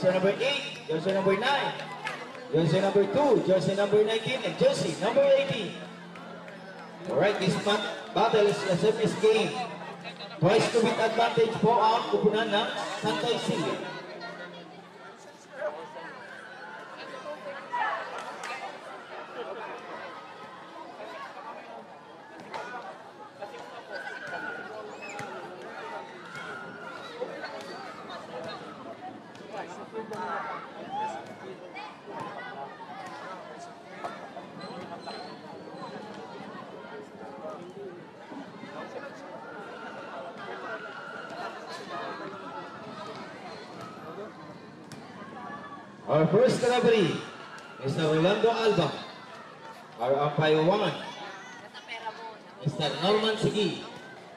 jersey number 8, jersey number 9, jersey number 2, jersey number 19, and jersey number 18. Alright, this battle is a service game. Twice to beat advantage po ang kupunan ng Santa Cecilia. Our first referee, Mr. Rolando Alba. Our umpire 1, Mr. Norman Sigui.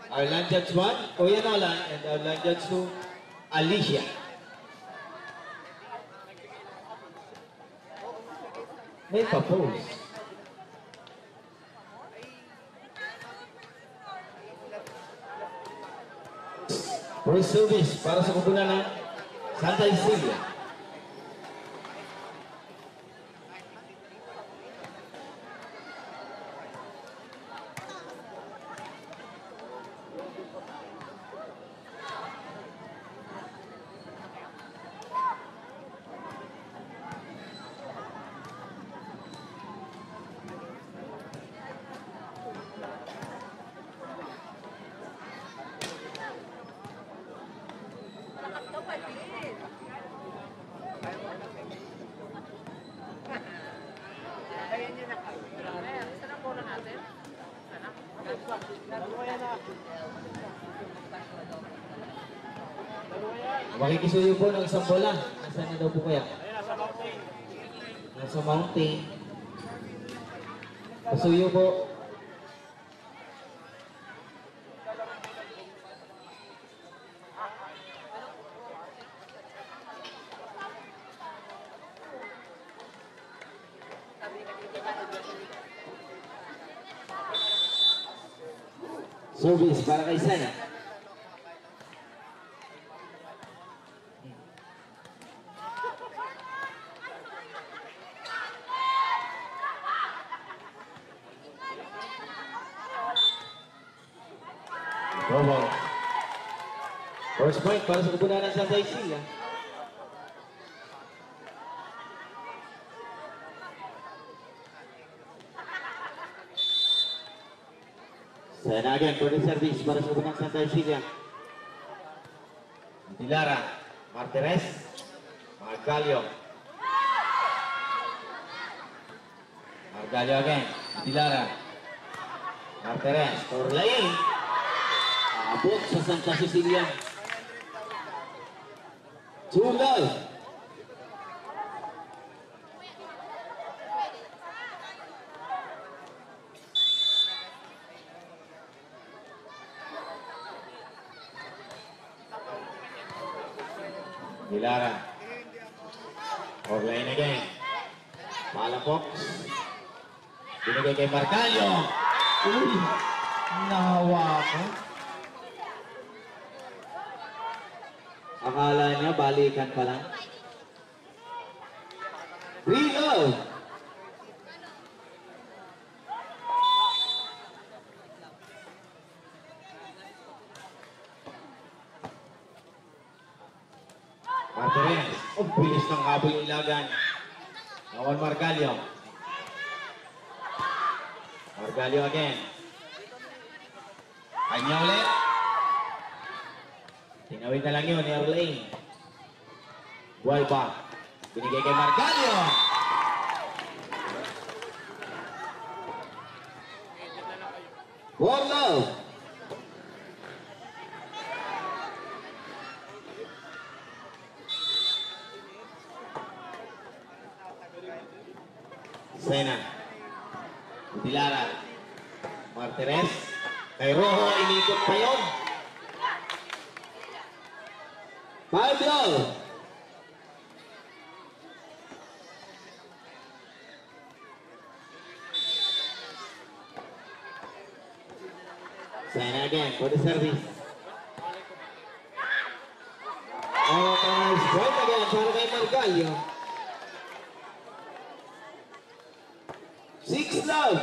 Our line judge 1, Kuya Nolan, and our line judge 2, Alicia. May pa-pose. First service para sa kupunan ng Santa Cecilia. Makikisuyo po ng isang bola. Nasaan na daw po kaya? Nasa mountain. Kasuyo po. Service para kay Sena. First point para sa kupunan ng Santa Cecilia. Sena again for the service para sa kupunan ng Santa Cecilia. Dilara, Martires, Margalio. Margalio again, Dilara, Martires, Torlain. Abot sa Santa Cecilia. 2-0. Dilara. Orlain again. Palafox. Binigay kay Margalio. Uy! Nahawakan. Akala niya balikan pa lang. Real! Martires. Oh, bilis ng habol yung ilagan. Nawal Margalio. Margalio again. Kanya ulit. Tinawid na lang yun ni Orlain. Gualba. Binigay kay Margalio. Warlow. Sena. Dilara. Martires. Kay Rojo, inikot pa yun. 5-0. Sena again for the service. Oh, nice point again para kay Margalio. 6-love.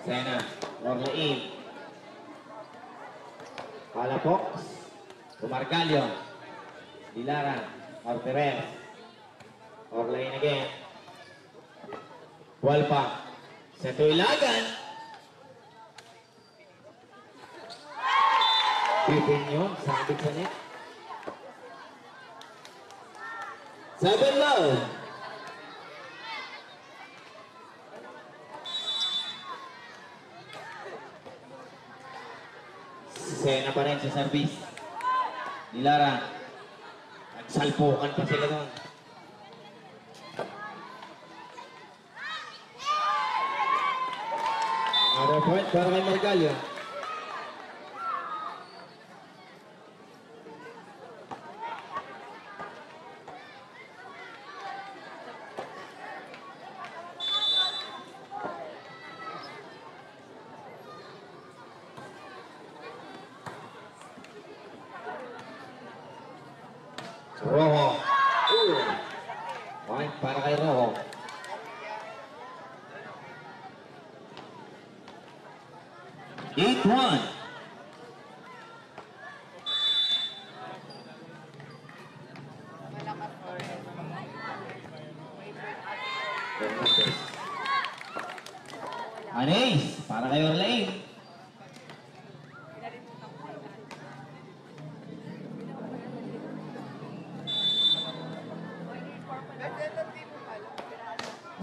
Sena, Orlain. Palafox. Margalio. Dilara. Martirez. Orlain again. Walpa. Seto Ilagan. Bipin yun. Sabit sa net. 7-love. Sena pa rin sa service. Dilara. Nagsalpukan pa sila doon. Another point para kay Margalio. Rojo. Point para kay Rojo. One. Anis, para kay Orlain.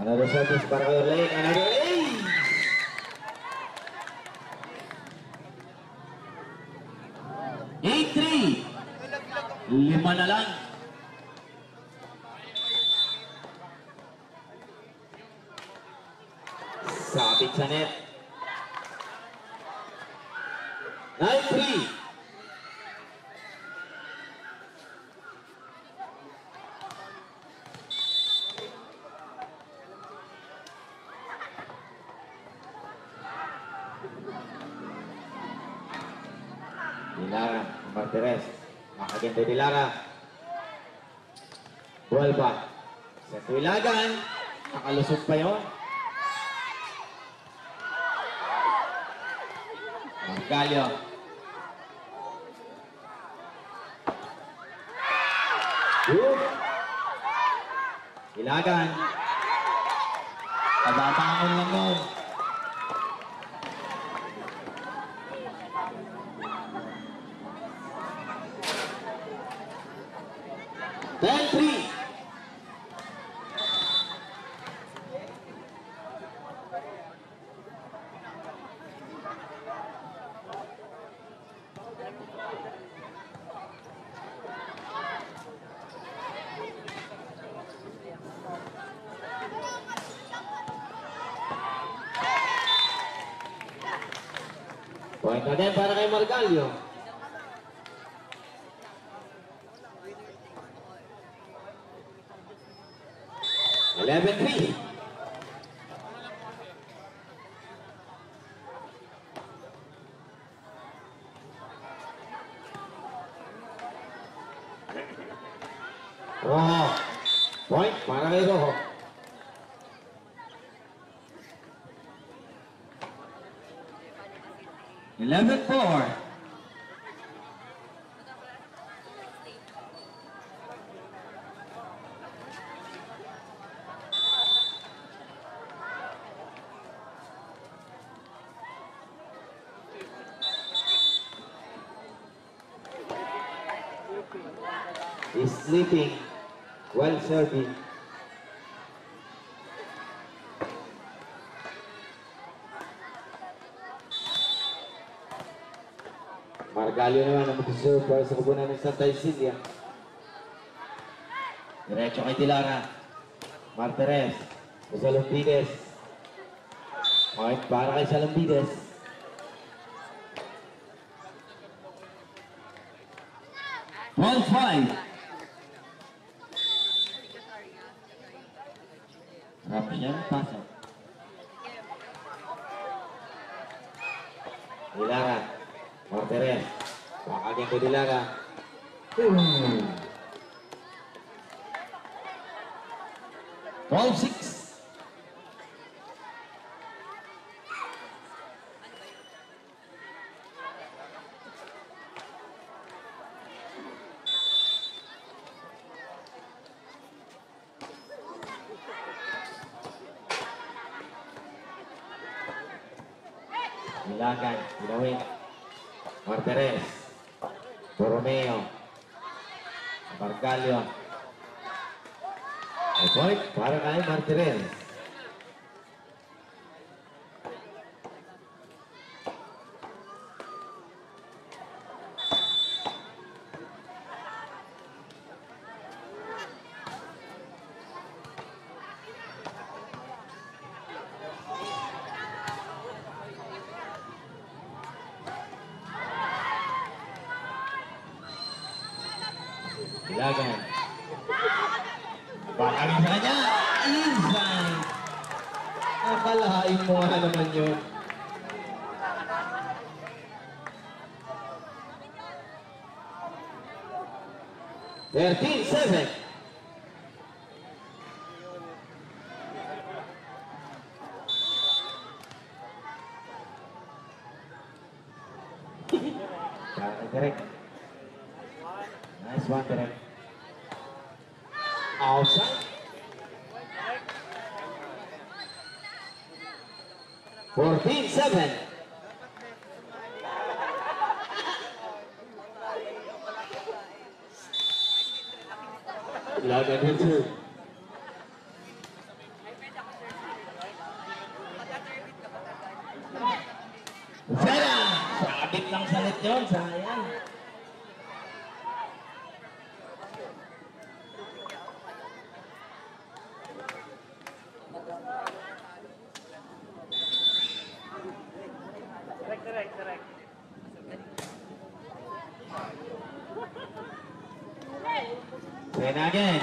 Another service para kay Orlain. Another ace. Lima na lang. Sabit sa net. 9-3. Dilara, Martirez. Makaganda Dilara. Bualba. Sa Tuilagan. Nakalusot pa yun. Margalio. Ilagan. Tabatangon lang yun. Point again para kay Margalio. Eleven three. Rojo. Point para kay Rojo. Eleven four. He's sleeping while serving. Margalio naman ang mag-serve para sa kubunan ng Santa Cecilia. Diretso kay Dilara. Martirez. Salambides. Point para kay Salambides. One five. Harap siya, pasok. Dilara. Martires. Back again to Dilara. 12-6. Ilagan, Ilawin, Martires, Borromeo, Bargalio. A point para kay Martires. Ilagan. Bakal sa kanya. Inside. Akalain mo nga naman yun. Thirteen, 7. Direct. Nice one, direct. Outside. 14-7. Ilagan Hilser. Sana! Sabit lang sa net yun, sayang. Correct. Then again.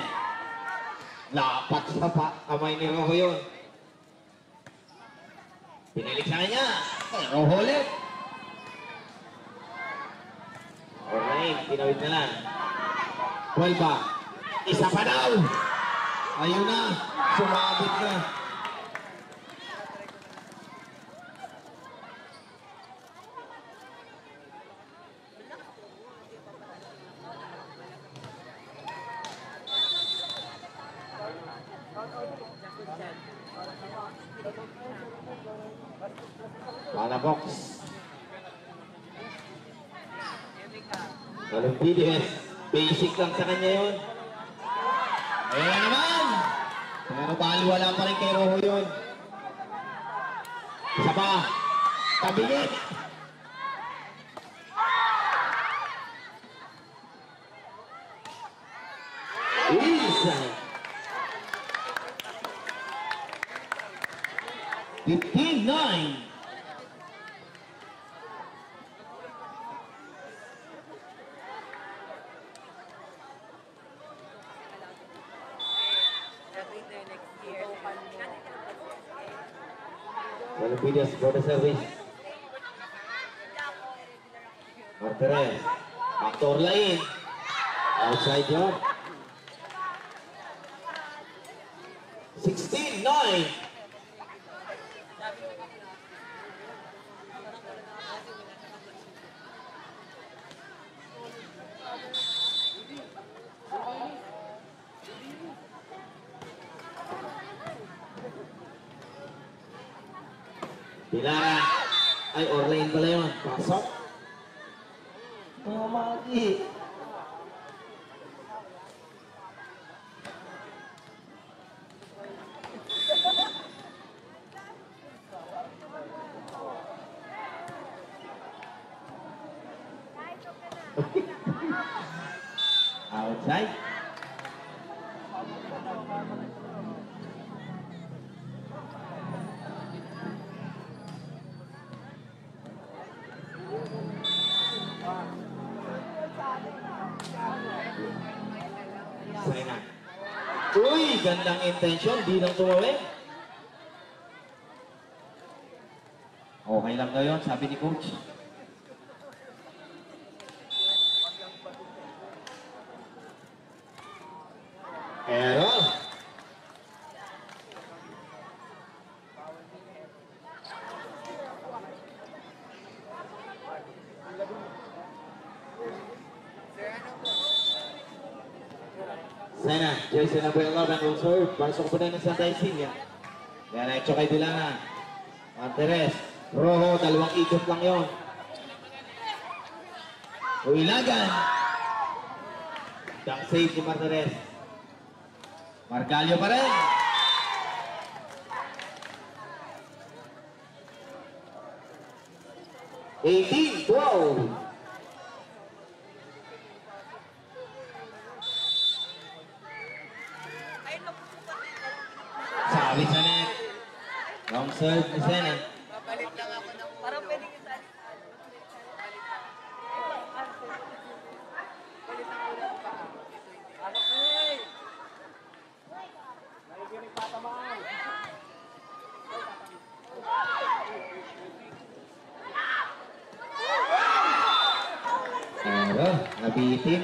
Lapat sa kamay ni Rojo yun. Pinilik sa kanya. Rojo ulit. Alright, pinawid na lang. 12 ba? Isa pa daw. Ayun na. Sumabit na. Para box. Walang PDS. Basic lang sa kanya yun. Ayan naman. Pero baliwala pa rin kay Rojo yun. Isa pa. Kabigit. Isa. 15-9. Walupidas for the service. Martires. Backdoor line. Outside yun. 16-9. Dilara. Ay, Orlane pala yun. Pasok. Mga magi. Outside. Uy, gandang intention, di lang tumawin. Okay lang daw yun, sabi ni coach. Error. Sena, jersey number 11 will serve. Pasok po na ng Santa Cecilia. Diretso kay Dilana. Martires. Rojo, dalawang ikot lang yon. Uilagan. Dunk save ni Martires. Margalio pa rin. (18-12). Sabi sa net. Long serve ni Sena. Papalit lang ako ng... Parang pwedeng isa. Palit ako ng pa. Ano po eh? Naliginig patamaan. Error. Nabitin.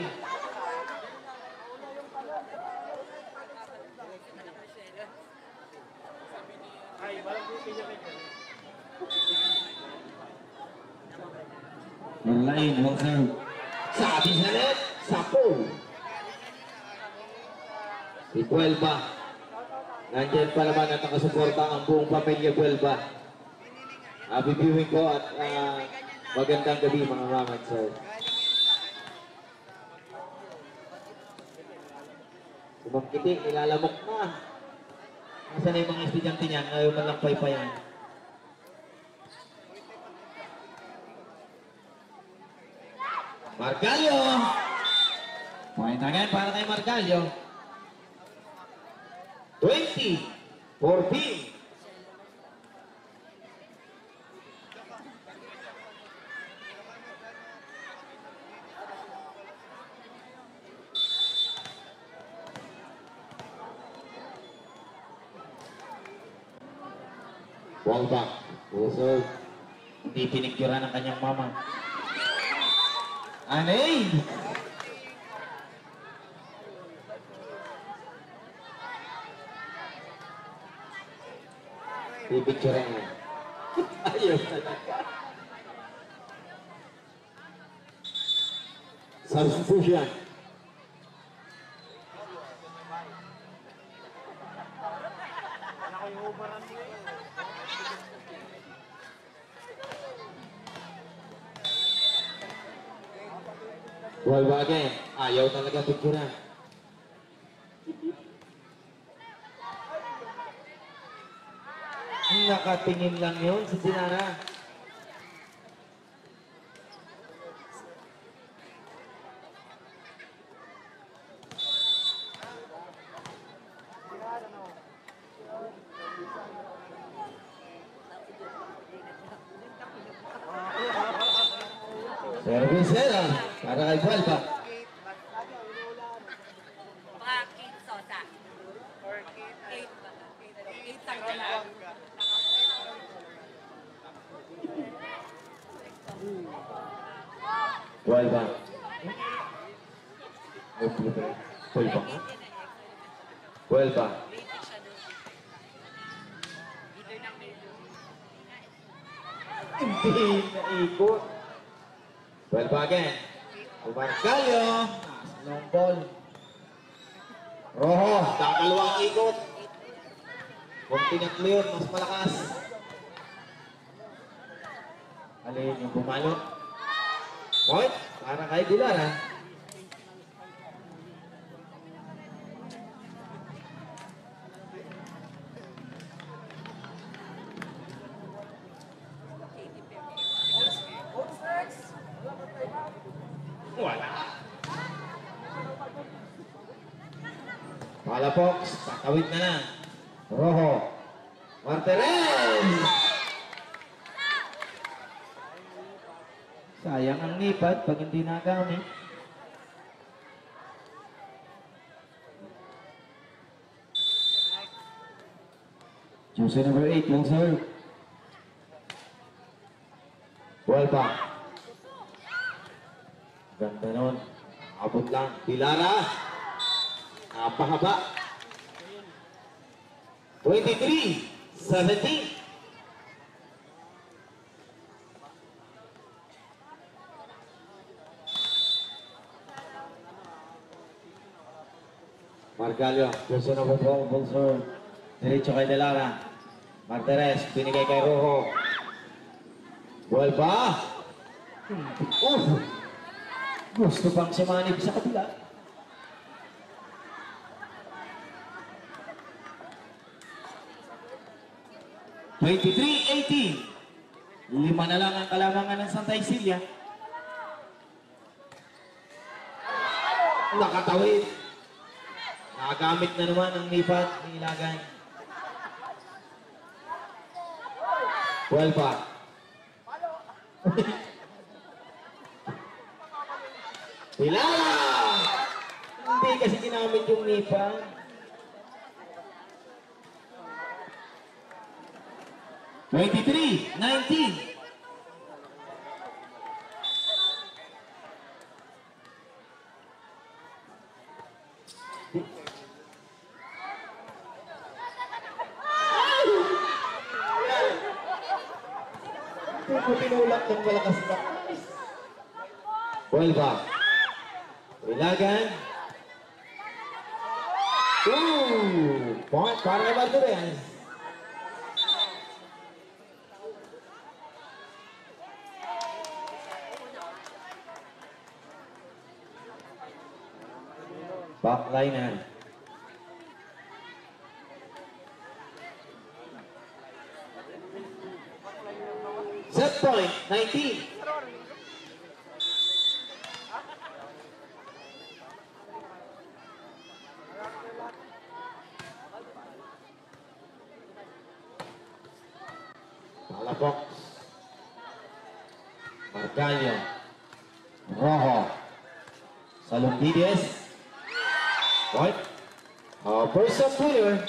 Ay, walang buti niya rin. Online, long serve. Sabi sa net. Sapo. Si Buelba. Nandiyan pa naman at nakasuporta ang buong pamilya Buelba. Happy viewing ko at magandang gabi mga maman, sir. Sumangkiting, nilalamok na. Nasaan na yung mga estudyante niyan? Ayaw man lang paypayan. Margalio! Point again para kay Margalio. 20-14. Ball back. Puso. Hindi pinicturan ng kanyang mama. Anay! Pipicturean niya. Ayaw talaga. Substitution. Ako yung ubaran mo eh. Ball back again. Ayaw talaga picturean. Nakatingin lang yun si Dinara. Service yan para kay Buelba. Mga Kate Sosa. Kate ba? Kate Sanggalang. Buelba. Buelba. Buelba. Hindi naikot. Buelba again. Margalio. Long ball. Rojo. Kakalawang ikot. Kung tinatlo yun, mas malakas. Alin yung bumalot. Point. Para kay Dilara. Wala. Palafox, tatawid na na. Rojo. Martires! Sayang ang lipat pag hindi nagamit. Jersey number 8, long serve. Ball pa. Ganda nun. Abot lang. Dilara. Napahaba. 23-17. Margalio, jersey number 12, Bolsor. Diretso kay Delara. Martinez, binigay kay Rojo. Ball ba? Gusto pang sumanib sa kabila. Lima na lang ang kalamangan ng Santa Isilia. Nakatawid. Nakagamit na naman ang nipat ni Ilagan. Well pa. Ilala! Hindi kasi ginamit yung nipa. (23-19) Pinulak ng malakas na. Well ba? Ilagan. Point para kay Martinez. Backliner. Set point, 19. Palafox. Margalio. Rojo. Salumbides. Point. First up player.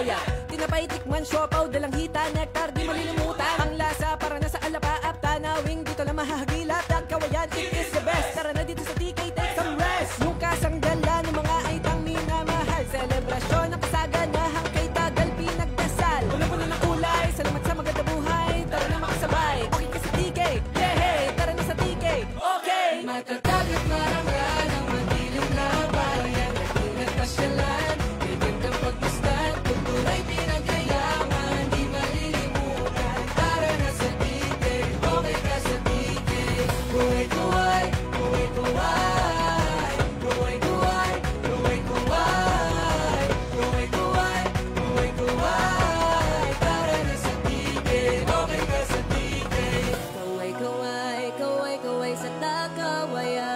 papaya. Tinapay, tikman, siopaw, dalang hita, nektar, di malilimutan. Ang lasa para nasa alapaap, tanawing dito lang mahahagilap. Dagkawayan, it is the best. Tara na dito sa TK, take some rest. Yung kasanggalan ng mga aitang minamahal. Selebrasyon ng kasaganahan kay tagal pinagdasal. Puno-puno ng kulay, salamat sa maganda buhay. Tara na makasabay, okay ka sa TK, yeah, hey, tara na sa TK, okay. Matatag at marangal ang madilim na bayan. Nagtinag pasyalan, may gandang pagmasdan. Kultura'y pinagayaman, di malilimutan. Tara na sa TK, okay ka sa TK. Kuway-kuway, kuway-kuway. Kuway-kuway, kuway-kuway. Kuway-kuway, kuway-kuway. Tara na sa TK, okay ka sa TK. Kaway-kaway, kaway-kaway sa Takawayan.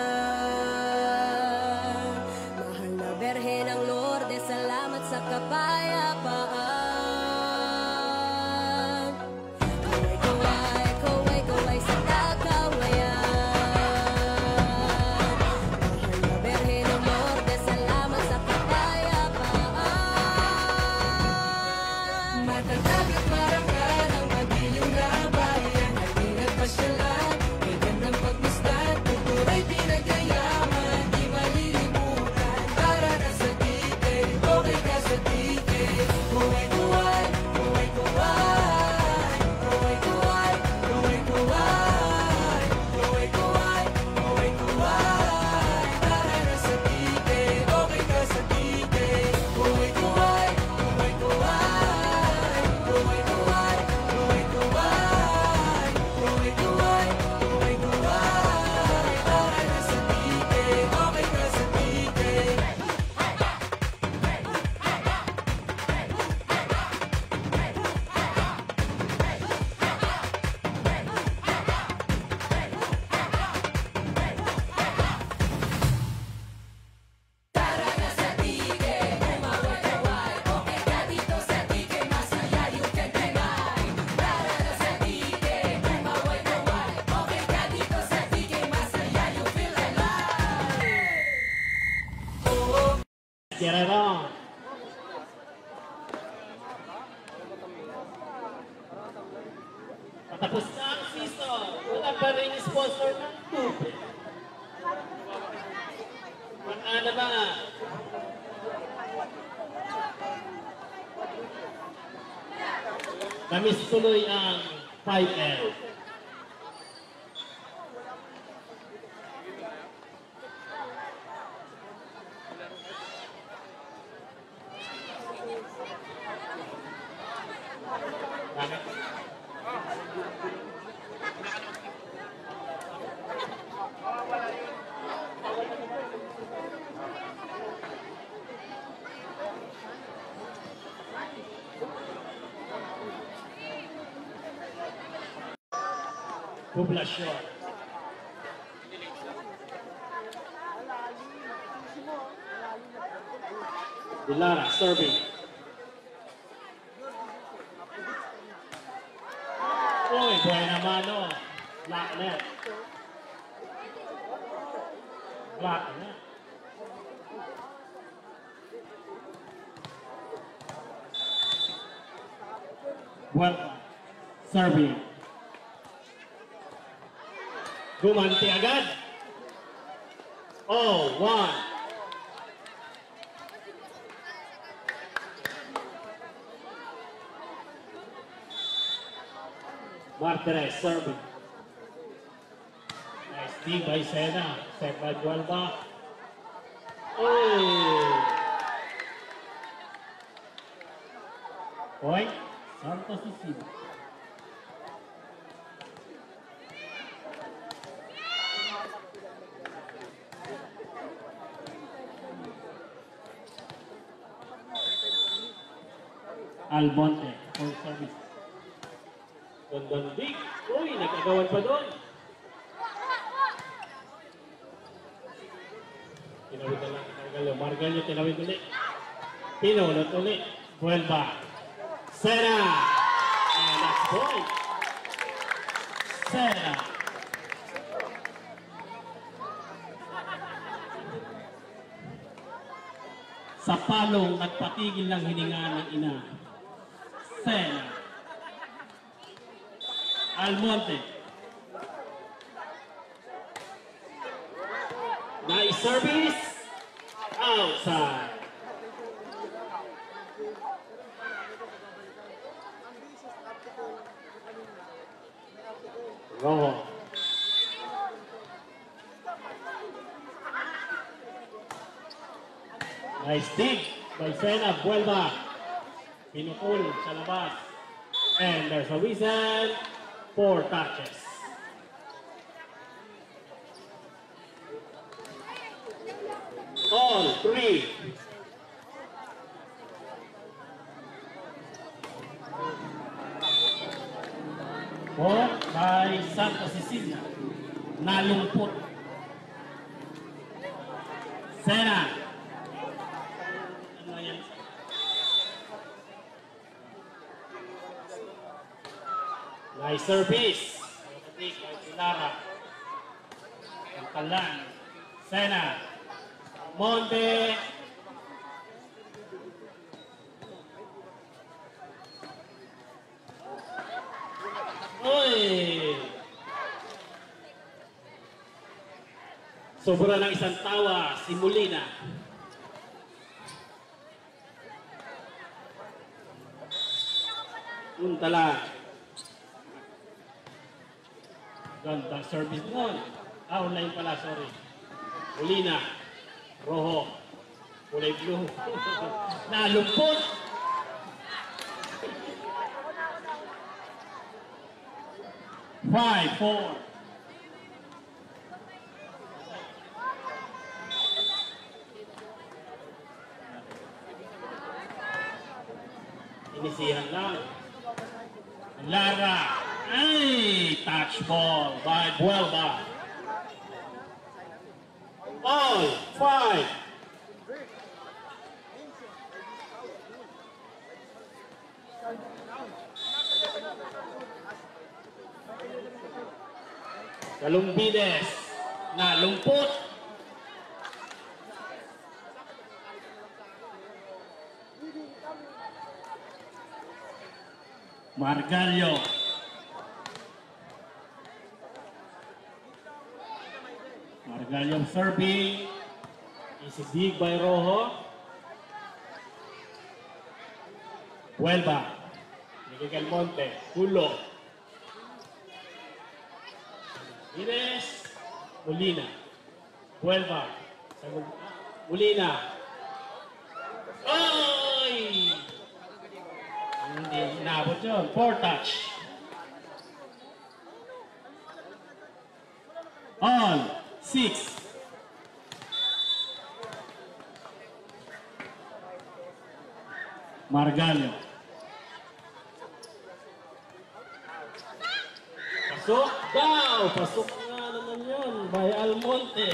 Mahal na Berhe ng Lourdes, salamat sa kapayapaan. Kaway-kaway, kaway-kaway sa Takawayan. Mahal na Berhe ng Lourdes, salamat sa kapayapaan. Matatag at marangal ang madilim na bayan. Nagtinag pasyalan, may gandang pagmasdan. Kultura'y pinagayaman, di malilimutan. Tara na sa TK, okay ka sa TK. Kuway-kuway, kuway-kuway. Kuway-kuway, kuway-kuway. Kuway-kuway, kuway-kuway. Tara na sa TK, okay ka sa TK. Kuway-kuway, kuway-kuway. Kuway-kuway, kuway-kuway. Kuway-kuway, kuway-kuway. Tara na sa TK, okay ka sa TK. Tara na sa TK, kumaway-kaway. Okay ka dito sa TK, masaya you can deny. Tara na sa TK, kumaway-kaway. Okay ka dito sa TK, masaya you feel alive. Guerrero. Patapos na ang season. Wala pa rin yung sponsor ng tubig. Ano ba? Namiss tuloy ang 5L. Poblacion. Dilara serving. Uy, buena mano. Black net. Black net. Huerta. Serving. Gumanti agad. Oh, one. Martinez serving. Nice dig by Sena. Set by Guelba. Oh. Point. Santos Isidro. Almonte for service. Gandang dig. Uy, nagkagawan pa doon. Tinawid na lang. Margallo tinawid ulit. Pinulot ulit. Huelva. Sena. And that's point. Sena. Sa palong nagpatigil ng hininga ng ina. Sena. Almonte. Nice service. Outside. Rojo. Nice dig by Sena. Vuelva. Pinukul sa labas. And there's a whistle. 4 touches. All 3. Ball by Santa Cecilia. Nalungkot. Sena. Ano yan? Nice service. Nakatik by Pilara. Ang talan. Sena. Monte. Oy! Sobra ng isang tawa, si Molina. Untala. Gandang service nun. Online pala, sorry. Molina. Rojo. Kulay blue. Nalumpot. Five, 4. Inisihan lang. Lara. Ay! Touch ball by Vuelva. All 5. Kalumbides. Nalumpot. Margallo. Margallo serving. Easy dig by Rojo. Vuelva. Miguel Monte. Hulo. Ines. Molina. Vuelva. Molina. Ay! Hindi inabot yun. 4 touch. All 6. Margallo. Pasok daw. Pasok nga naman yun by Almonte.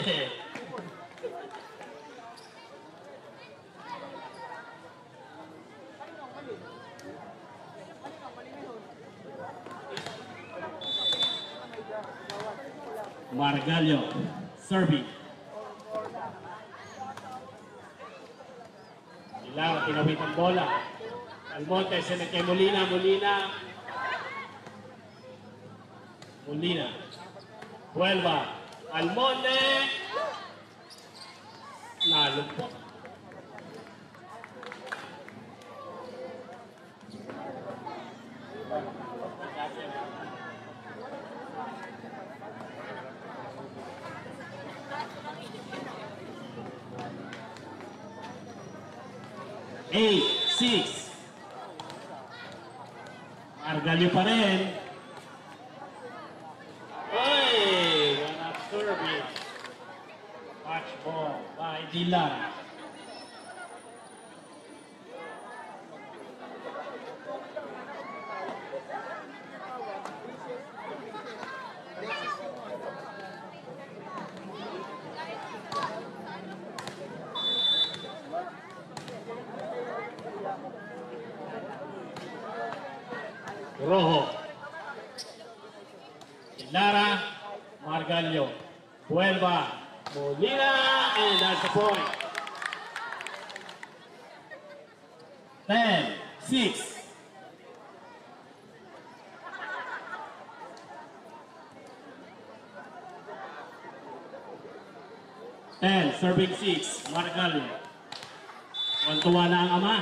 Margallo. Serving. Ilang tinawid ang bola. Almonte, sinag kay Molina. Molina. Vuelva. Almonte. Nalumpot. Eight, 6. Margallo pa rin. Oy! One up service. Watch ball by Dilan. Rojo. Lara. Margallo. Vuelva. Molina. And that's the point. 10, 6. 10, serving 6, Margal. Tuwan-tuwa na ang ama.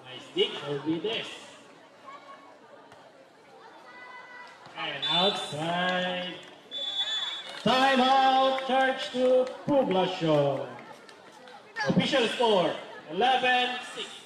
Nice dig, Olvides. And outside. Time out, charge to Poblacion. Official score, 11-6.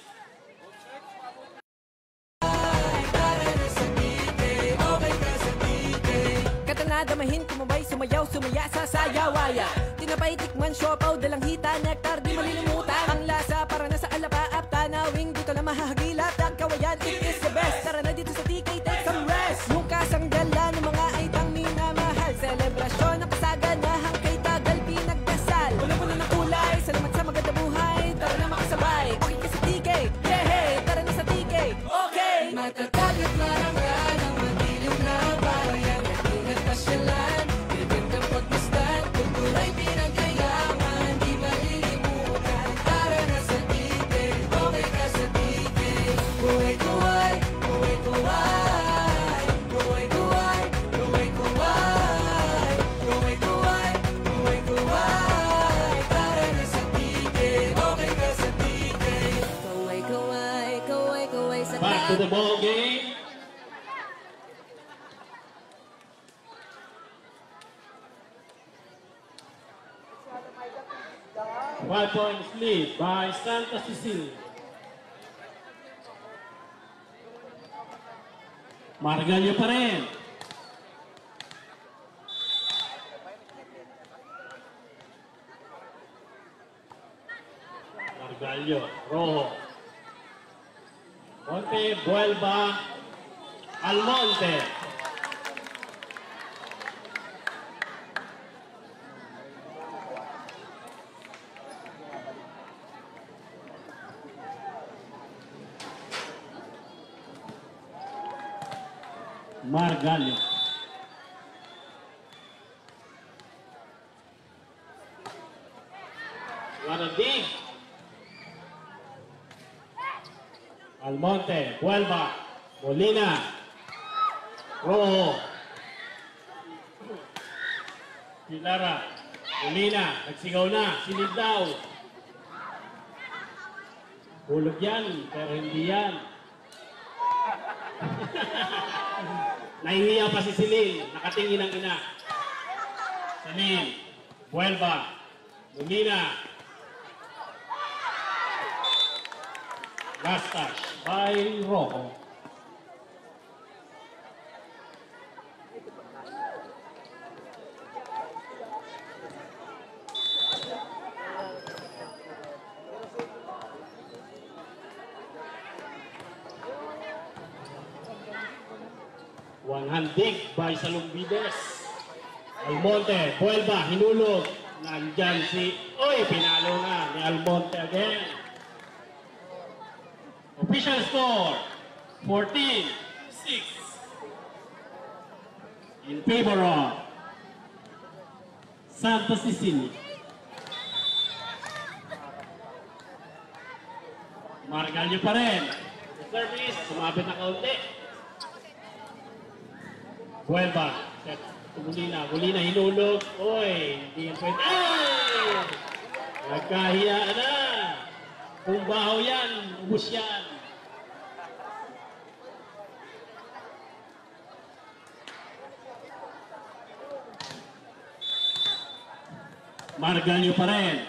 Damahin, kumabay, sumayaw, sumaya sa sayawaya. Tinapay, tikman, siopaw, dalang hita, nektar, di malilimutan. Ang lasa para nasa alapaap, tanawing dito na mahahagilap. Dagkawayan, it is the best. Tara na dito sa TK, take some rest. Yung kasanggalan ng mga aitang minamahal. Selebrasyon ng kasaganahang kay tagal pinagdasal. Wala ng kulay, salamat sa maganda buhay. Tara na makasabay, okay ka sa TK. Yeah, hey, tara na sa TK. Okay! Matatag at marangal ang madilim na bayan. Pasyalan, bibigyan pagmasdan, kulturay pinagkayaman, di malilimutan. Tara na sa titig, okay ka sa titig. Kuway-kuway, kuway-kuway, kuway-kuway, kuway-kuway, kuway-kuway, kuway-kuway. Tara na sa titig, okay ka sa titig. Kuway-kuway, kuway-kuway sa Back to the ball game. Five points lead by Santa Cecilia. Margalyo pa rin. Margalyo, Rojo. Monte, Buelba, Almonte. Margalyo. Wanna dig? Almonte, Buelba, Molina, Rojo, Pilara, Molina, nagsigaw na, silid daw. Hulog yan, pero hindi yan. Nahihiya pa si Celine, nakatingin ang ina. Celine, Buelba, Molina. Last touch by Rojo. One hand dig by Salumbides. Almonte, Buelba, hinulog. Nandyan si... Oy, pinalo na ni Almonte again. Official score, 14-6. In favor of Santa Cecilia. Margalyo pa rin. Service, sumabit na kaunti. Buelba, set to Molina. Molina hinulog. Oy, hindi yan pwede. Ay! Nagkahiya na. Kung baho yan, ubus yan. Margalyo pa rin.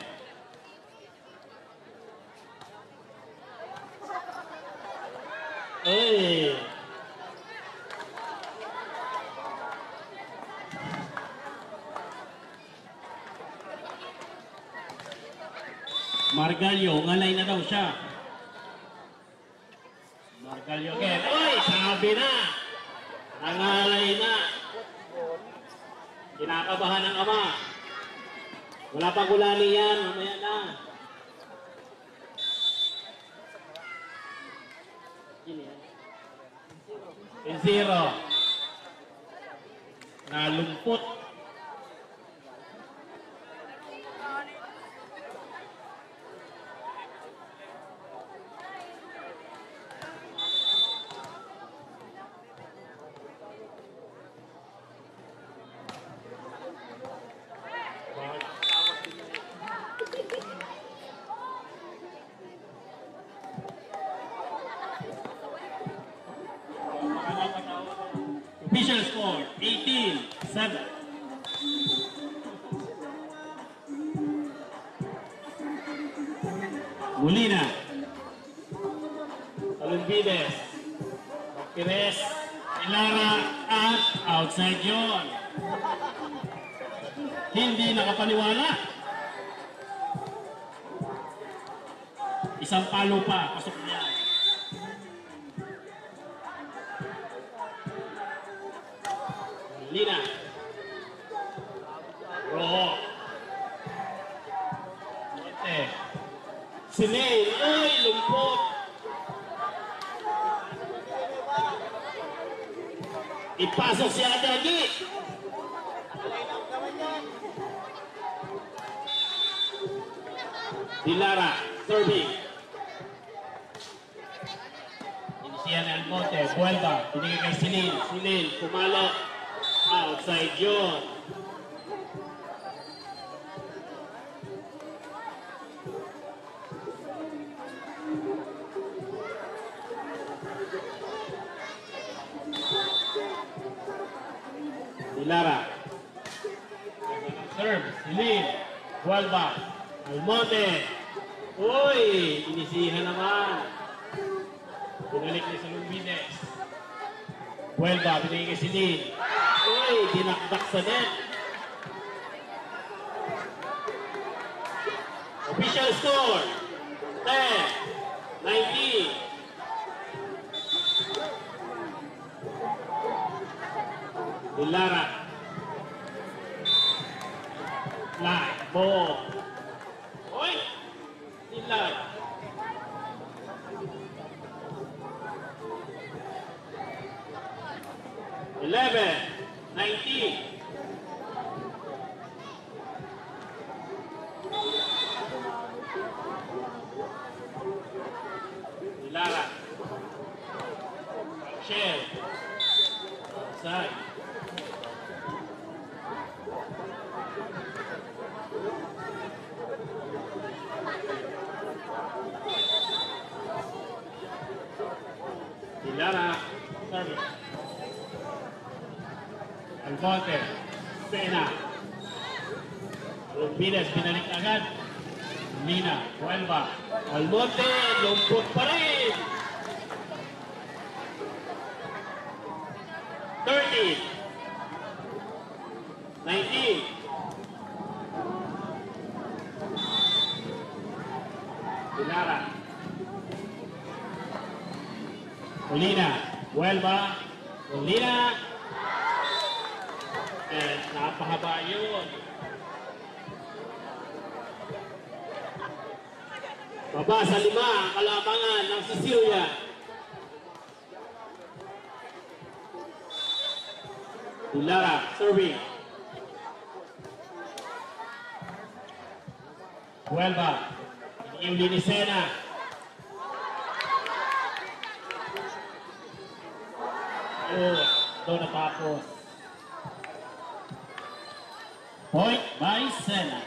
Ay! Margalyo, ngalay na daw siya. Margalyo again. Oy, sabi na. Nangalay na. Kinakabahan ng ama. Wala pang gulani yan. Mamaya na. Zero. Nalumpot. Official score, 18-7. Molina. Olumpides. Pires. Ilara at outside yun. Hindi nakapaniwala. Isang palo pa, pasok niya. Lina. Rojo. Monte. Sinel. Uy, lumpot. Ipasok si Adagi. Dilara, serving. Inisiyan El Monte, Buelva, pinigay kay Silin. Silin, pumalo. Outside yun. Dilara. Serve, Silin. Buelva. Almonte. Uy, inisihan naman. Binalik ni Salumbides. Buelva, binigay kay Silin. Uy, dinakdak sa net. Official score, 10-19. Dilara. Fly, ball. Uy, Dilara. Eleven, 19. Dilara. Shell. Outside. Dilara. Service. Almonte, Pena. Olumpides, binalik agad. Lina, Buelva. Almonte, lumpot pa rin. 30. 19. Dilara. Molina, Buelva. Molina. Eh, napahaba yun. Baba sa 5 ang kalamangan ng Sicilian. Dilara, serving. Buelva. Yung Linicena. Oh, ito natapos. Point by Sena.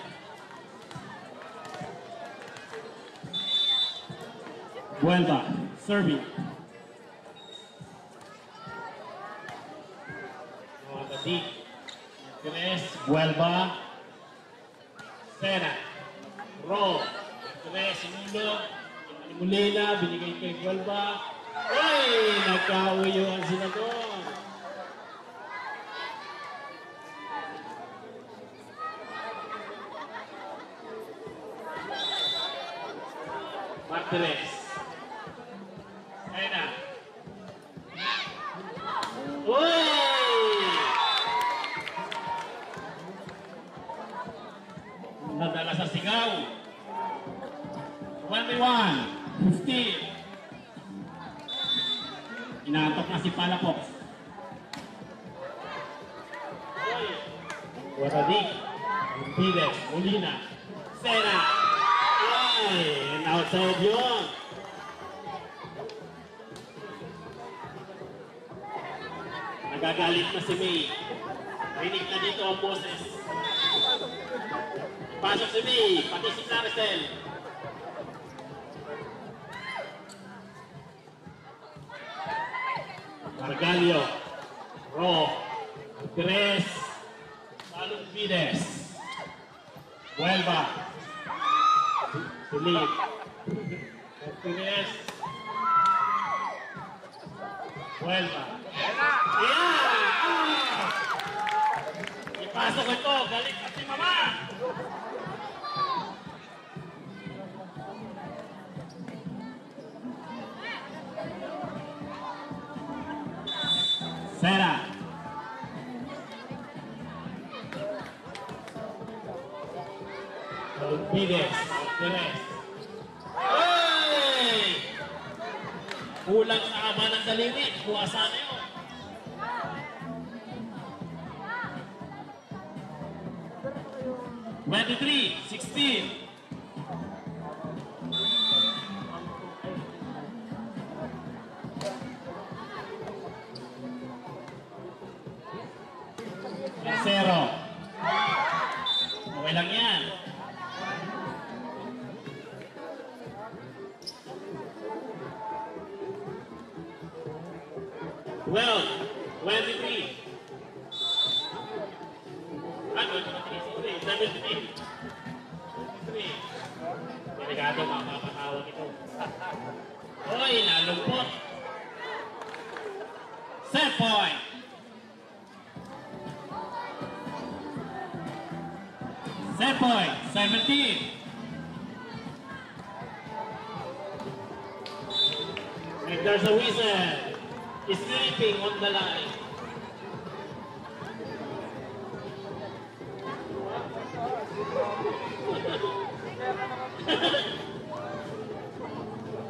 Buelva, serving. Noabadi. Tres, Buelva. Sena. Ro. Tres, Mulo. Molina, binigay kay Buelva. Ay, nagkauyo sila doon. Martinez. Ayun na. Uy! Nadala sa sigaw. 21-15. Inaantok na si Palafox. Uy! Guaradi. Olumpides. Molina. Sena. Ay, outside yun. Nagagalit na si May. Rinig na dito ang boses. Pasok si May, pati si Claricel. Margalio. Ro. Tres. Salud Vides. Huelva. Philip. Martinez. Huelva. Ayan! Ipasok ito. Galing pa si Mama. Sera. Pides. Perez. Hey! Kulang sa haba ng daliri. Buwasan na yun. Twenty-three, 16. Zero. Okay lang yan. Well, 23. 17. 23. Delikado, makakatawag ito. Hoy, nalumpot. Set point. Set point, 17. And there's a whistle. Sleeping on the line.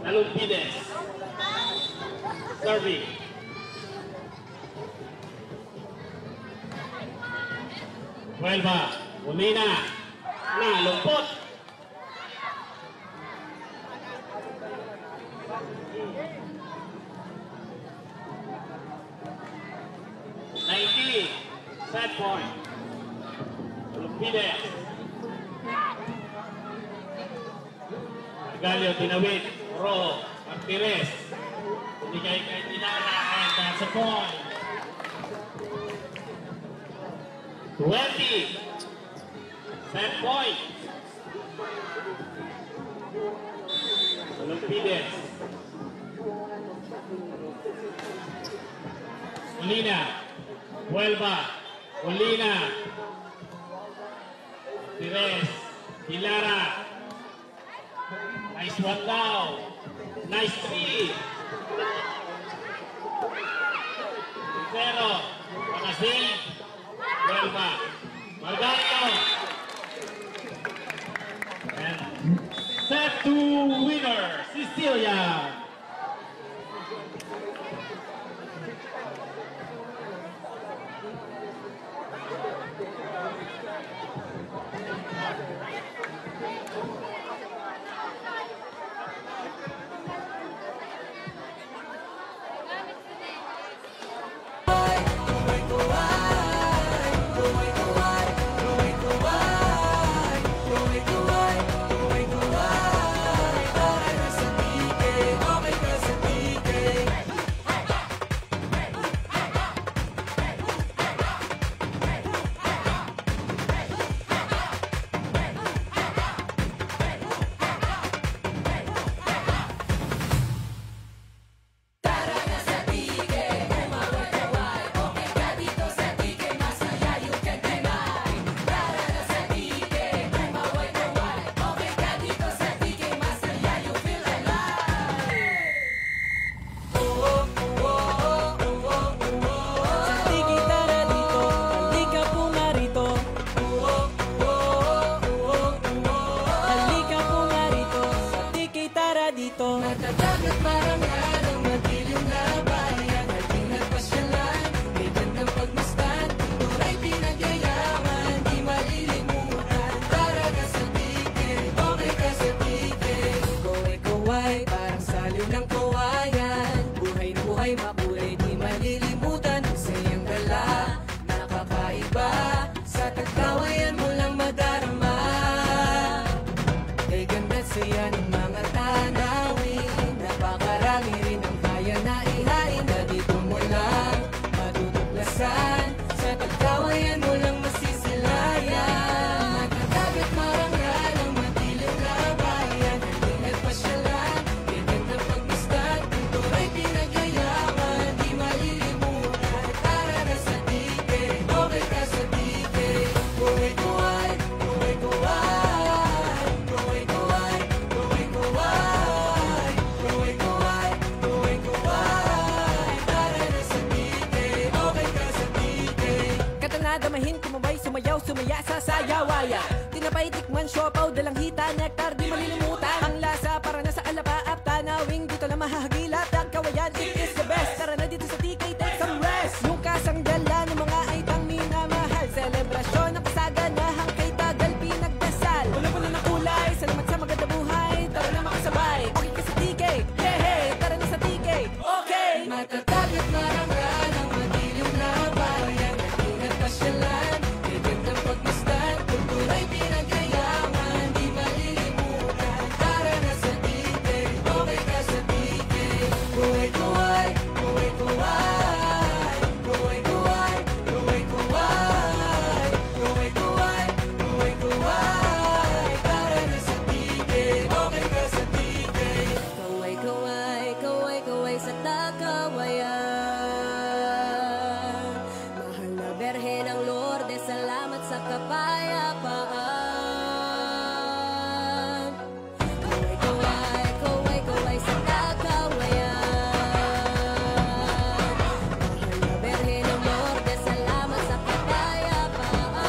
Alumpides. Serving. Huelva. Umina. Nalumpot. Set point. Alumpides. Galio, tinawid. Ro. Martinez. Binigay kay Tinara. And that's a point. 20. Set point. Alumpides. Molina. Huelva. Molina. Perez. Hilara. Nice one down. Nice three. Zero. Panasin. Huelva. Margarito. And set to winner, Sicilia. Natatagat parang araw, madilim na bayan. Ating nagpasyalan, may gandang pagmasdan. Turay pinagyayaman, di malilimutan. Para ka sa tigil, okay ka sa tigil. Kaway-kaway, parang saliw ng kawayan. Buhay na buhay, makulay, di malilimutan. Sayang gala, nakakaiba. Sa tagkawayan mo lang madarama. Kay ganda't saya ng mga tanawin. Napakarami rin ang kaya na ihain na dito mo lang matutuklasan. sumaya sa sayawaya. Tinapay, tikman, siopaw, dalang hita, nektar, di malilimutan. Ang lasa para nasa alapaap, tanawing dito lang mahahagilap. Dagkawayan, it is the best. Tara na dito sa TK, take some rest. Yung kasanggalan ng mga aitang minamahal. Selebrasyon ng kasaganahang kay tagal pinagdasal. Wala na kulay, salamat sa maganda buhay. Tara na makasabay, okay ka sa TK. Hey, hey, tara na sa TK. Okay! Matatag at marangal ang madilim na bayan. Ingat pasyalan, gagandang pagmasdan. Kultura'y pinagkayaman, di malilimutan. Tara na sa TK, okay ka sa TK. Kuway-kuway, kuway-kuway. Kuway-kuway, kuway-kuway. Kuway-kuway, kuway-kuway. Tara na sa TK, okay ka sa TK. Kaway-kaway, kaway-kaway sa takawayan. Mahal na Berhen ng Lourdes, salamat sa kapayapaan. Kaway-kaway, kaway-kaway sa takawayan. Mahal na Berhen ng Lourdes, salamat sa kapayapaan.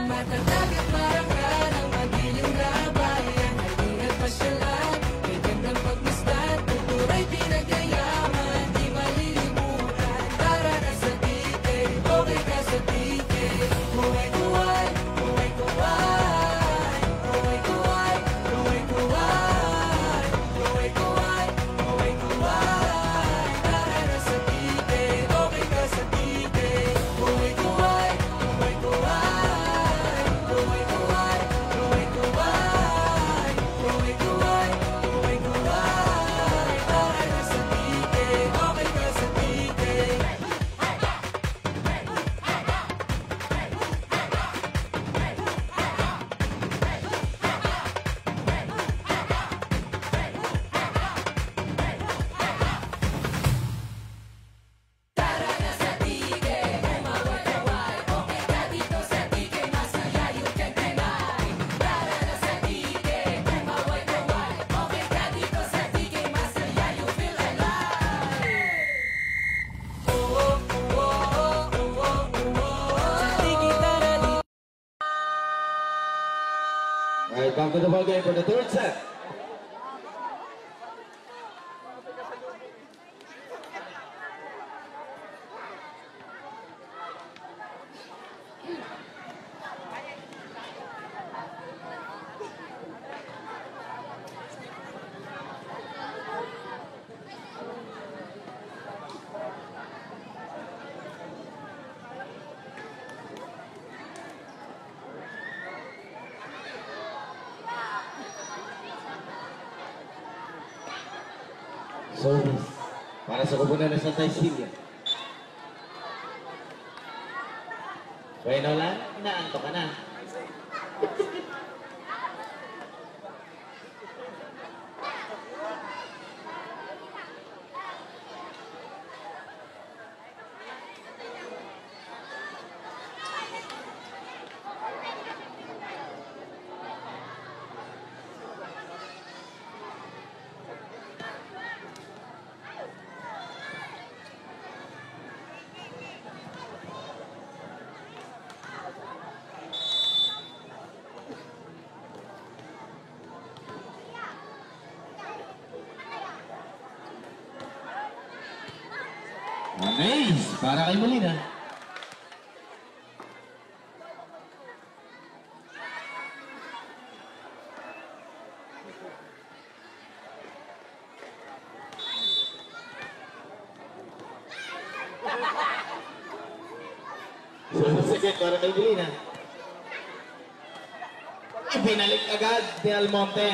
Matatag at marangal ang madilim na bayan. Halina't pasyalan, may gandang pagmasdan. Kultura'y pinagyayaman, di malilimutan. Tara na sa TK, okay ka sa TK. Kuway-kuway, kuway-kuway. Kuway-kuway, kuway-kuway. Kuway-kuway, kuway-kuway. Tara na sa TK, okay ka sa TK. Kuway-kuway, kuway-kuway. Kuway-kuway, kuway-kuway. Kuway-kuway, kuway-kuway. Tara na sa TK, okay ka sa TK. Alright, back to the ball game for the third set. Service para sa kupunan ng Santa Cecilia. Bueno lang, inaanto ka na. Nice! Para kay Molina. Second para kay Molina. Ibinalik agad ni Almonte.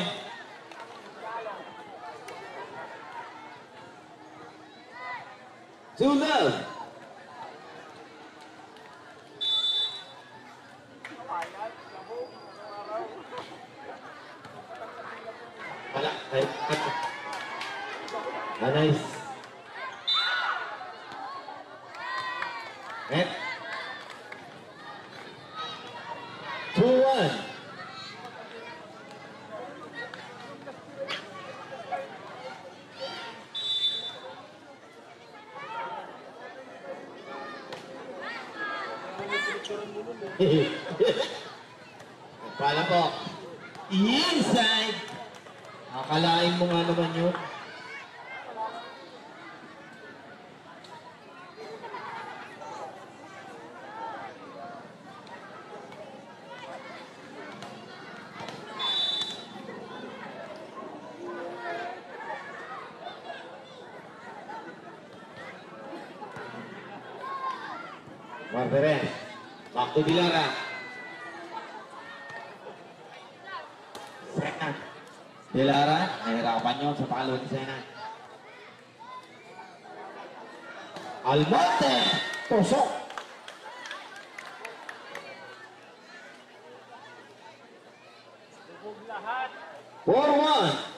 To love. Wala. Nice. Net. 2-1. Pala po. Inside! Akalain mo nga naman yun. Martínez. Back to Dilara. Second. Dilara, nahirapan yun sa pangalawang sena. Almonte. Tusok. Lahat. 4-1.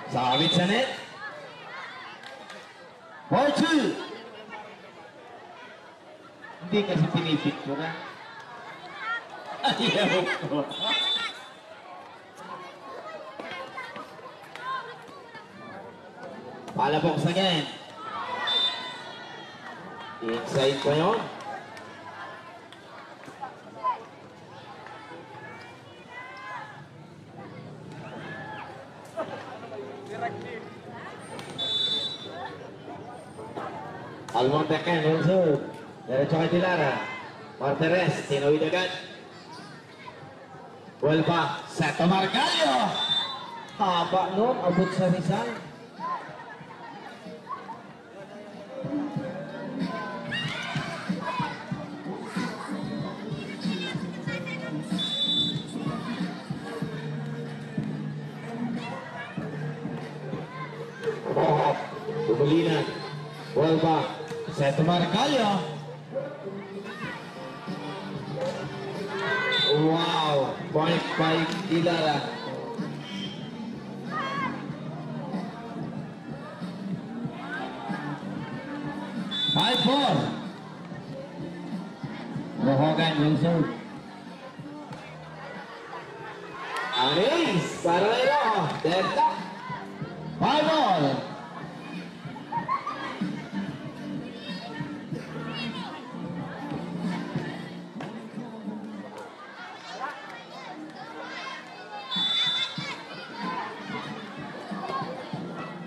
Sabit sa net. 4-2. Hindi kasi pinipicture na. Ayaw ko. Palabox again. Inside pa yun. Almonte again, on serve. Diretso kay Dilara. Martínez, tinawid agad. Huelva, Seto Margallo. Haba nun, abot sa Rizal. Bumulina. Huelva, Seto Margallo. Wow, point by Dilara. Five, four. Rohogan, will serve. Anis, para ilo. Delta. 5-all.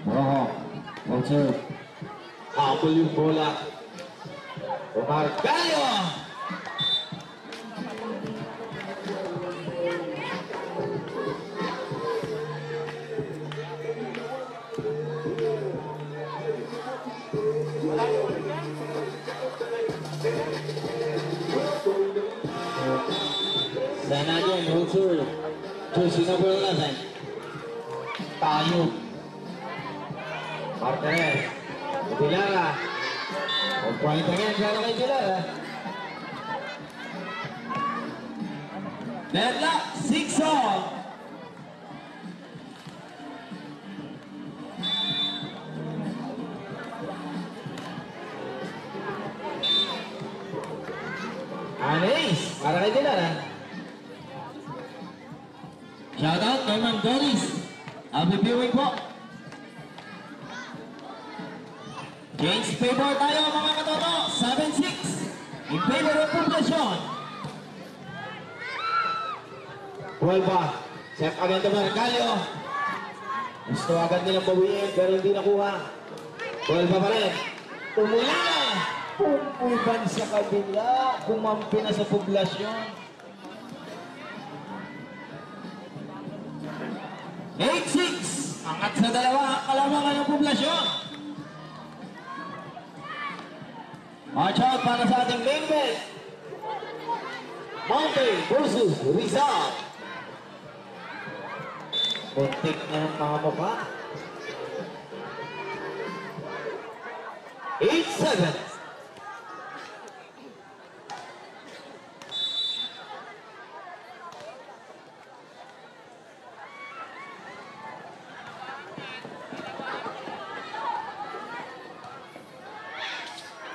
Roho, will serve. Habol yung bola. Margallo. Sana dyan, Hulsur. Jersey number 11. Tayo. Martínez. Dilara. On point again, sana kay Dilara. Deadlock, 6-all. Anis, para kay Dilara. Shoutout kay Ma'am Doris. Happy viewing po. Change favor tayo mga katoto. 7-6. In favor of poblasyon. Huelva. Set agad na Margallo. Gusto agad nilang bawiin pero hindi nakuha. Huelva pa rin. Tumula na. Pumpuban sa kabila. Kumampi na sa poblasyon. 8-6. Angat sa dalawa ang kalamangan ng poblasyon. Watch out para sa ating main event. Mountain versus Rizal. Muntik na ang mga mukha. 8-7.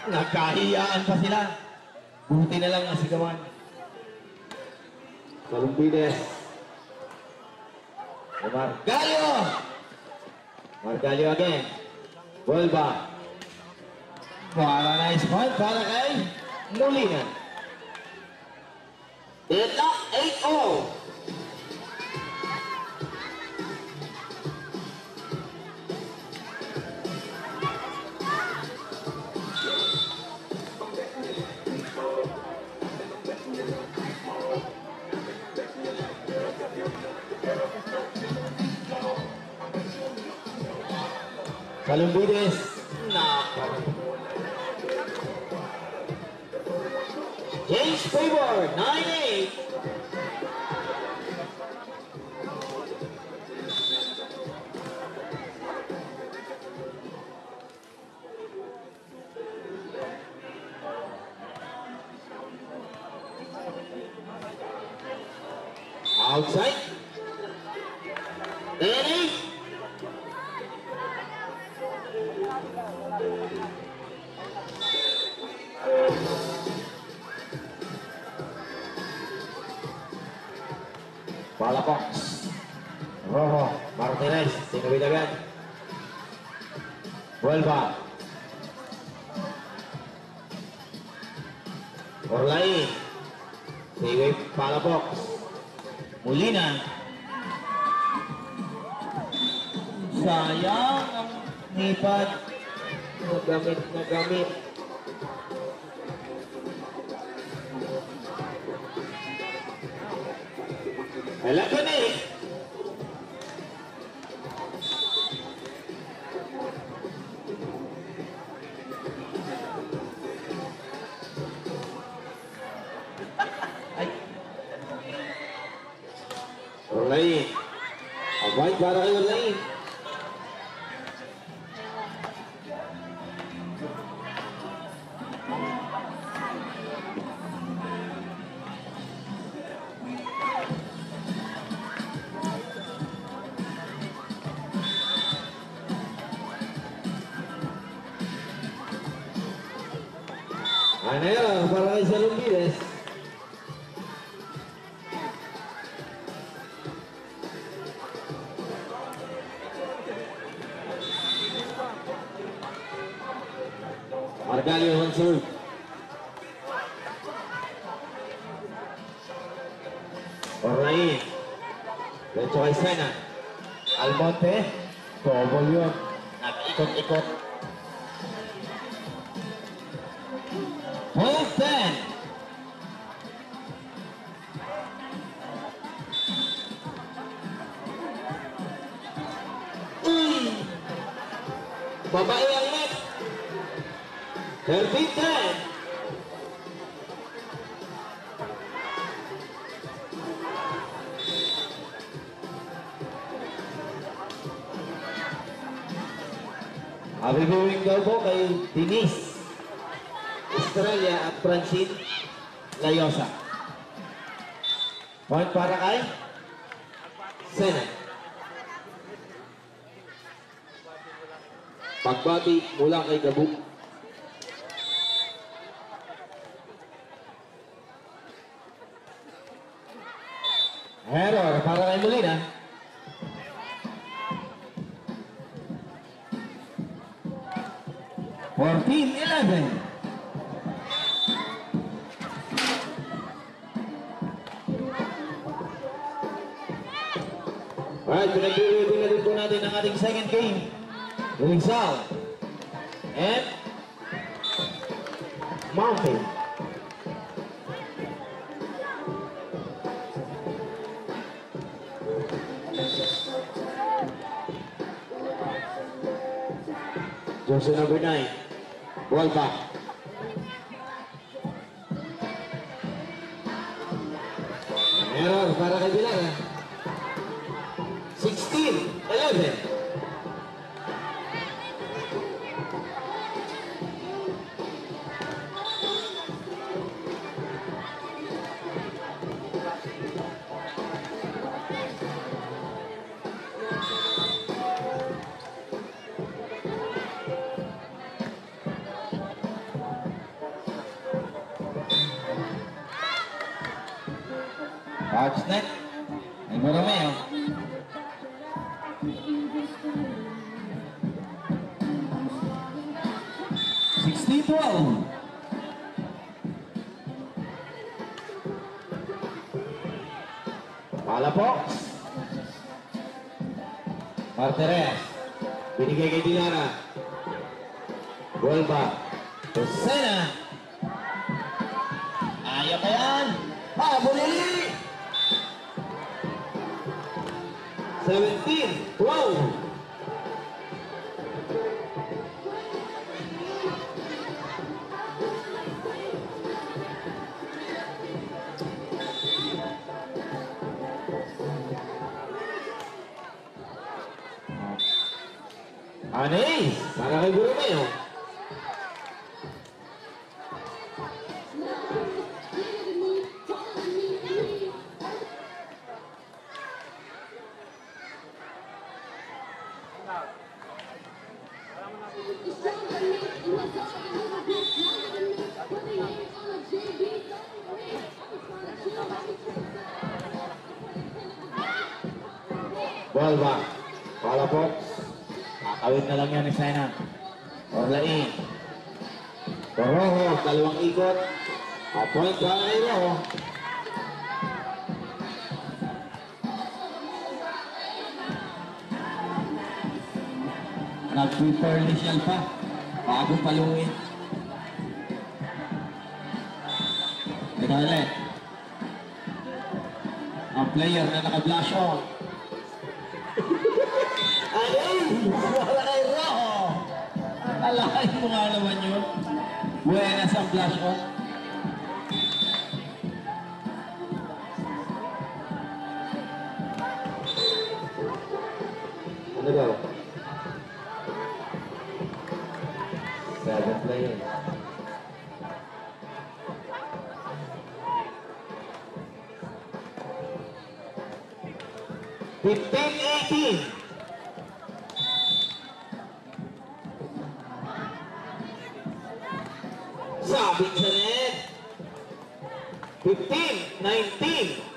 Nagkahiyaan pa sila. Buti na lang nasigawan. Salumbides. Margalio! Margalio again. Vuelva. Para nice point para kay Molina. Deadlock 8-0. Calumbides. James Favor, 9-8. Outside. 10-8. Palafox. Rojo. Martinez. Tinawid agad. Vuelva. Orlain. Siway Palafox. Molina. Sayang ang nipad. Nagamit. Eleven eight. Orlain. Abay para kay Orlain. Anero para kay Salumbides. Margalio on serve. Orlain. Diretso kay Sena. Almonte. Double yun. Nag-ikot-ikot. 12-10. Babae ang net. 13-10. Abibuwing daw po kay Denise Estrella at Francine Layosa. Point para kay Sena. Pagbati mula kay Gabuk. Error para kay Molina. Fourteen, 11. Alright, pinag-review na din po natin ang ating second game. Rizal and Mountain. Jersey number 9. Ball back. Error para kay Bilar. 16-11. Touch net. Ay Romeo. 16-12. Palafox. Martirez. Binigay kay Dilara. Golba. Lucena. Ayaw pa yan. Bulili. 17-12. Anay, para kay Burumeo. Golba. Palafox. Kakawin na lang yan ni Sena. Orlain. Rojo, dalawang ikot. Point para kay Rojo. Nag-preferential pa. Bago paluin. Pinale. Ang player na naka-blush on. Anay, Wala kay Rojo. Alahin mo nga naman yun. Buenas ang blush on. ano daw? 7 players. Fifteen, 18. Sabit sa net. 15, 19.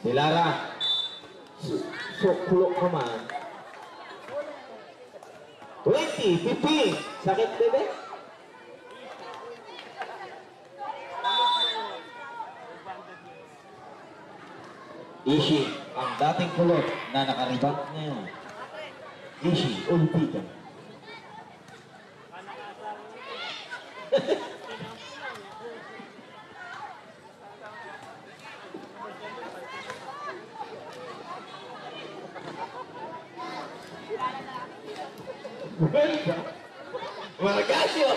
Dilara. Suklo ka man. 20, 15. Sakit, bebe? Ishi, ang dating kulot na nakaribak ngayon. Ishi, ulpitan. Margasio.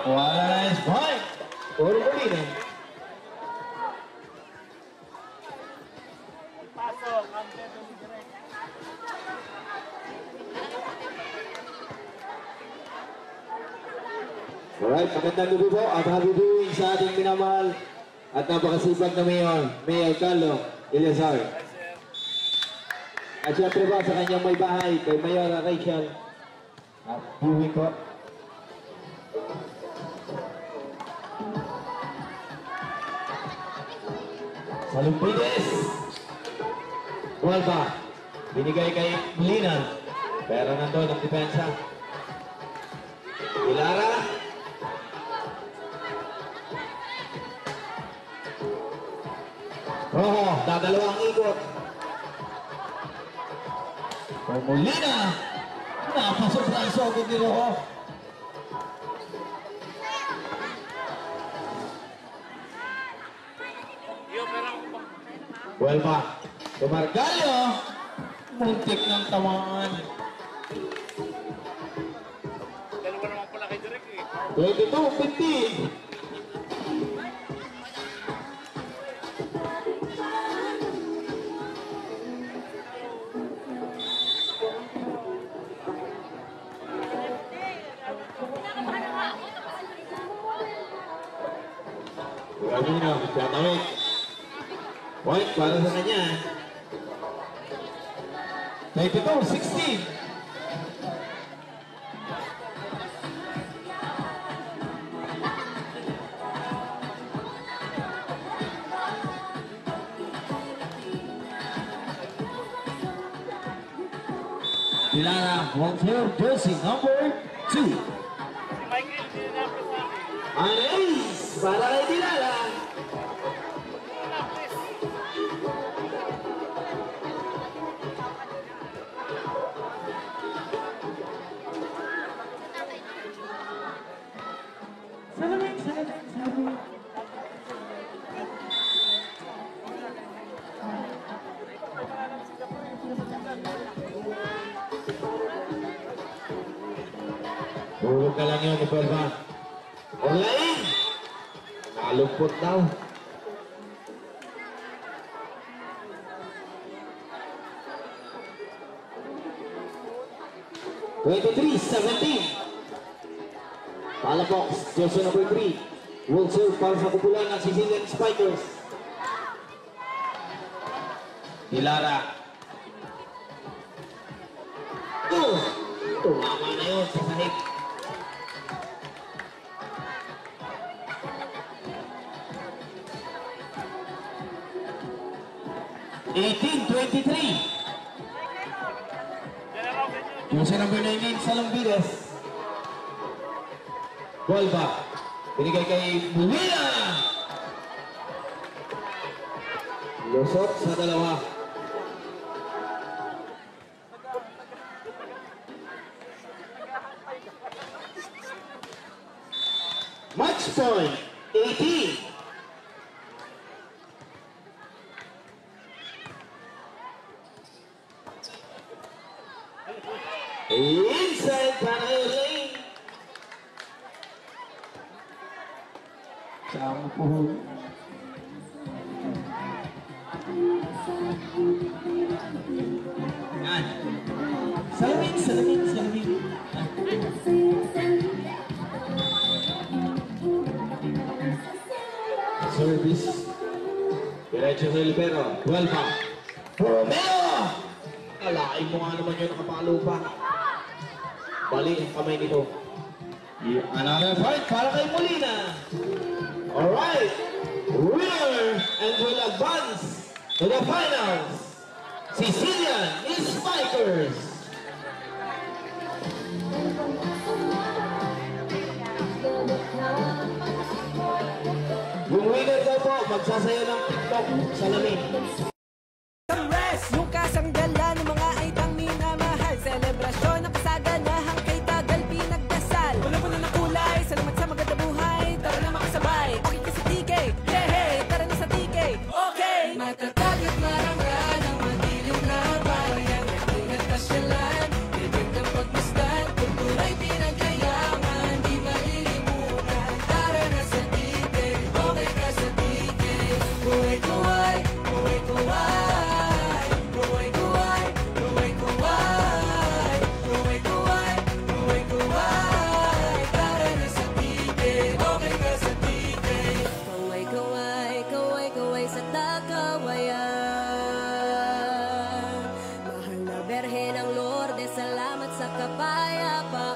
Nice point! Puro Molina. Alright, magandang gabi po at happy viewing sa ating minamahal at napakasipag na Mayor Carlo Eliazar. At syempre ba sa kanyang may bahay, kay Mayor Rachel. Viewing po. Salumpides. Walba. Binigay kay Molina. Pero nandun ang depensa. Dilara. Rojo, dadalawang ikot. Molina! Napasok na ang sogod ni Rojo. Walba. Tumargalyo! Muntik ng tamaan. 22-15. Guardino, tatawid. Point para sa kanya. 22-16. Dilara wants her jersey number 2. Ang ace para kay Dilara. Tulog ka lang yun, Iberba. Online! Nalupot daw. (23-17). Palafox, jersey number 3. Will serve para sa kumpulan ng Sicilian Spikers. Dilara. Oh! Tumama na yun sa sahig. (18-23). Jersey number 19, Salombides. Ball back. Binigay kay Molina. Lusot sa dalawa. Match point, 18. Inside para lane. Sama po. Yan. Salamin. Service. Diretso sa Libero. 12 pa. Romeo! Alain mo nga naman yun, nakapalo pa. Bali ang kamay nito. Another point para kay Molina. Alright. Winner and will advance to the finals. Sicilian Spikers. Yung winner daw po, magsasayo ng TikTok sa lamin. Yung kasanggalan ng mga aitang minamahal. Selebrasyon ng kasaganahang kay tagal pinagdasal. Wala na kulay, salamat sa maganda buhay. Tara na makasabay, okay ka sa TK. Yeah, hey, tara na sa TK. Okay! Matatag at maranggan ang madilim na bayan. Ingat pasyalan, bibig ng pagmasdan. Kultura'y pinagkayaman, di malilimutan. Tara na sa TK, okay ka sa TK. Kuway-kuway, kuway-kuway. Mahal na Berhen ng Lourdes, salamat sa kapayapaan.